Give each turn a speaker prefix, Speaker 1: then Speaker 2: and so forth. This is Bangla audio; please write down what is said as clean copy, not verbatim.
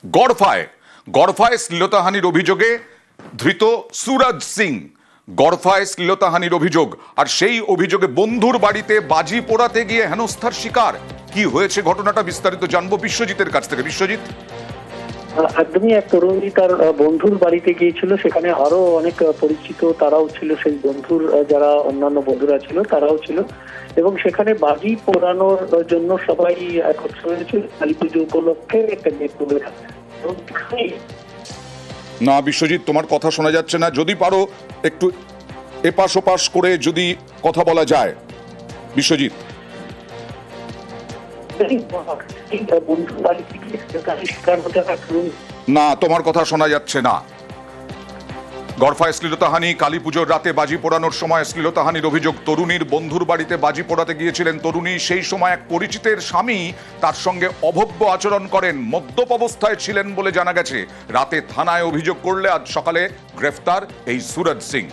Speaker 1: গড়ফায় গড়ফায় শ্লীলতাহানির অভিযোগে ধৃত সুরজ সিং। গড়ফায় শ্লীলতাহানির অভিযোগ, আর সেই অভিযোগে বন্ধুর বাড়িতে বাজি পোড়াতে গিয়ে হেনস্থার শিকার। কি হয়েছে ঘটনাটা বিস্তারিত জানবো বিশ্বজিতের কাছ থেকে। বিশ্বজিৎ,
Speaker 2: একদমই এক তরুণী তার বন্ধুর বাড়িতে গিয়েছিল, সেখানে আরো অনেক পরিচিত তারাও ছিল, সেই বন্ধুর যারা অন্যান্য বন্ধুরা ছিল তারাও ছিল, এবং সেখানে বাজি পোড়ানোর জন্য সবাই একত্র হয়েছিল কালী পুজো উপলক্ষে একটা গেট টুগেদার।
Speaker 1: না বিশ্বজিৎ, তোমার কথা শোনা যাচ্ছে না, যদি পারো একটু এপাশ ওপাশ করে যদি কথা বলা যায়। বিশ্বজিৎ, না তোমার কথা শোনা যাচ্ছে না। গড়ফায় শ্লীলতাহানি, কালী পুজোর রাতে বাজি পোড়ানোর সময় শ্লীলতাহানির অভিযোগ। তরুণীর বন্ধুর বাড়িতে বাজি পোড়াতে গিয়েছিলেন তরুণী, সেই সময় এক পরিচিতের স্বামী তার সঙ্গে অভব্য আচরণ করেন, মদ্যপ অবস্থায় ছিলেন বলে জানা গেছে। রাতে থানায় অভিযোগ করলে আজ সকালে গ্রেফতার এই সুরজ সিং।